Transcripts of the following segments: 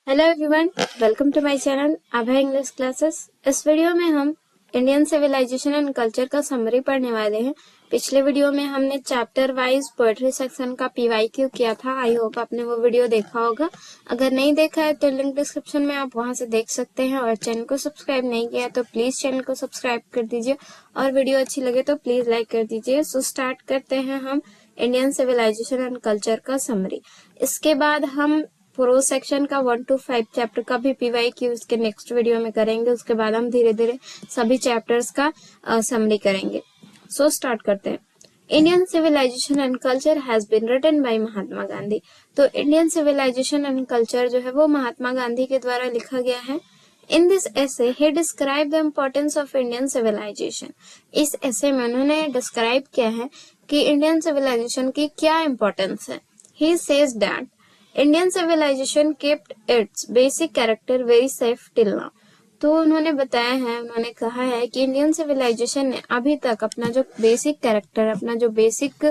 Hello everyone, welcome to my channel Abhay English classes. इस video में हम इंडियन सिविलाइजेशन एंड कल्चर का summary पढ़ने वाले हैं। पिछले वीडियो में हमने चैप्टर वाइज पोएट्री सेक्शन का पीवाईक्यू किया था। आई होप आपने वो वीडियो देखा होगा। अगर नहीं देखा है तो लिंक डिस्क्रिप्शन में आप वहां से देख सकते हैं। और चैनल को सब्सक्राइब नहीं किया तो प्लीज चैनल को सब्सक्राइब कर दीजिए और वीडियो अच्छी लगे तो प्लीज लाइक कर दीजिए। सो स्टार्ट करते हैं हम इंडियन सिविलाइजेशन एंड कल्चर का समरी। इसके बाद हम प्रो सेक्शन का 1 to 5 चैप्टर का भी पीवाईक्यू इसके नेक्स्ट वीडियो में करेंगे। उसके बाद हम धीरे धीरे सभी चैप्टर्स का समरी करेंगे। सो स्टार्ट करते हैं। Indian civilization and culture has been written by Mahatma Gandhi. तो इंडियन सिविलाइजेशन एंड कल्चर जो है वो महात्मा गांधी के द्वारा लिखा गया है। In this essay, he described the importance of Indian civilization. इस essay में उन्होंने describe किया है कि इंडियन सिविलाइजेशन की क्या इम्पोर्टेंस है। He says that Indian civilization kept its basic character very safe till now. तो उन्होंने बताया है, उन्होंने कहा है कि इंडियन सिविलाइजेशन ने अभी तक अपना जो बेसिक कैरेक्टर, अपना जो बेसिक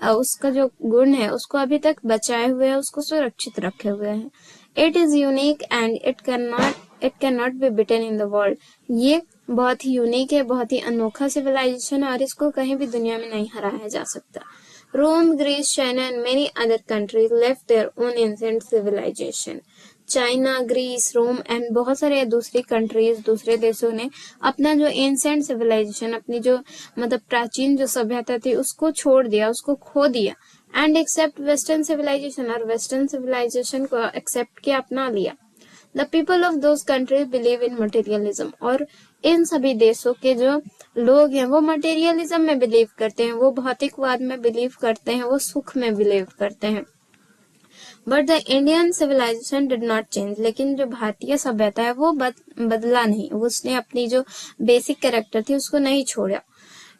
उसका जो गुण है उसको अभी तक बचाए हुए है, उसको सुरक्षित रखे हुए हैं। It is unique and it can not be beaten in the world. ये बहुत ही यूनिक है, बहुत ही अनोखा सिविलाइजेशन है और इसको कहीं भी दुनिया में नहीं हराया जा सकता। Rome, Greece, China and many other countries left their own ancient civilization. China, Greece, Rome and बहुत सारे दूसरी कंट्रीज, दूसरे देशों ने अपना जो एंशिएंट सिविलाइजेशन, अपनी जो मतलब प्राचीन जो सभ्यता थी उसको छोड़ दिया, उसको खो दिया। एंड एक्सेप्ट वेस्टर्न सिविलाइजेशन, और वेस्टर्न सिविलाइजेशन को एक्सेप्ट किया, अपना लिया। The people of those countries believe in materialism. और इन सभी देशों के जो लोग हैं वो मटेरियलिज्म में बिलीव करते हैं, वो भौतिकवाद में बिलीव करते हैं, वो सुख में बिलीव करते हैं। But the Indian civilization did not change. लेकिन जो भारतीय सभ्यता है वो बदला नहीं, उसने अपनी जो बेसिक कैरेक्टर थी उसको नहीं छोड़ा।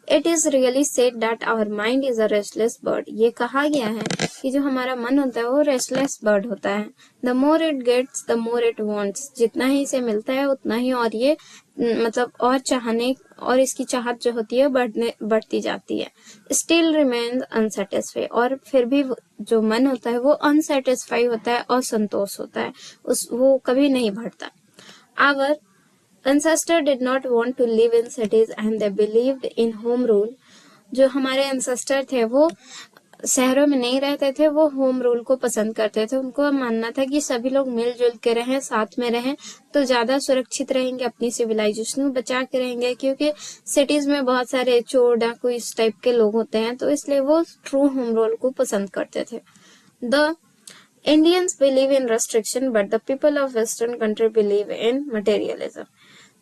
It is really said that our mind is a restless bird. ये कहा गया है कि जो हमारा मन होता है वो रेस्टलेस बर्ड होता है। The more it gets, the more it wants. जितना ही इसे मिलता है उतना ही और ये मतलब और चाहने और इसकी चाहत जो होती है बढ़ती जाती है। Still remains unsatisfied. और फिर भी जो मन होता है वो unsatisfied होता है, असंतोष होता है, वो कभी नहीं बढ़ता। Our ancestors did not want to live in cities and they believed in home rule. जो हमारे ancestor थे वो शहरों में नहीं रहते थे, वो होम रूल को पसंद करते थे। उनको मानना था कि सभी लोग मिलजुल के रहें, साथ में रहें तो ज्यादा सुरक्षित रहेंगे, अपनी सिविलाइजेशन को बचा के रहेंगे। क्योंकि सिटीज में बहुत सारे चोर डाकू इस टाइप के लोग होते हैं, तो इसलिए वो ट्रू होम रूल को पसंद करते थे। The Indians believe in restriction, but the people of Western country believe in materialism.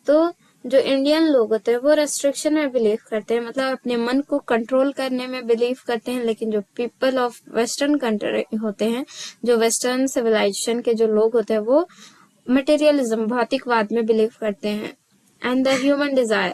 तो जो इंडियन लोग होते हैं वो रेस्ट्रिक्शन में बिलीव करते हैं, मतलब अपने मन को कंट्रोल करने में बिलीव करते हैं। लेकिन जो पीपल ऑफ वेस्टर्न कंट्री होते हैं, जो वेस्टर्न सिविलाइजेशन के जो लोग होते हैं वो मटेरियलिज्म, भौतिकवाद में बिलीव करते हैं। एंड द ह्यूमन डिजायर,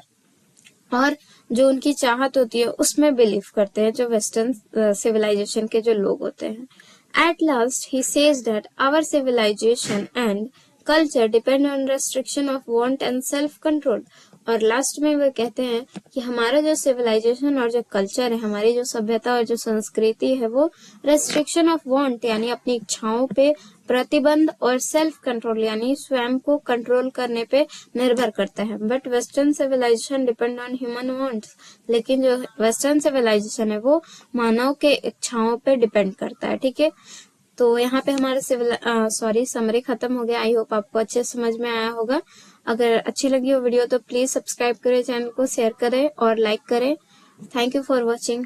और जो उनकी चाहत होती है उसमें बिलीव करते हैं, जो वेस्टर्न सिविलाइजेशन के जो लोग होते हैं। At last, he says that our civilization and culture depend on restriction of want and self-control. और लास्ट में वो कहते हैं कि हमारा जो सिविलाइजेशन और जो कल्चर है, हमारी जो सभ्यता और जो संस्कृति है वो रेस्ट्रिक्शन ऑफ वांट यानी अपनी इच्छाओं पे प्रतिबंध और सेल्फ कंट्रोल यानी स्वयं को कंट्रोल करने पे निर्भर करता है। But western civilization depend on human wants. लेकिन जो वेस्टर्न सिविलाइजेशन है वो मानव के इच्छाओं पे डिपेंड करता है। ठीक है, तो यहाँ पे हमारा समरी खत्म हो गया। आई होप आपको अच्छे समझ में आया होगा। अगर अच्छी लगी हो वीडियो तो प्लीज सब्सक्राइब करें, चैनल को शेयर करें और लाइक करें। Thank you for watching.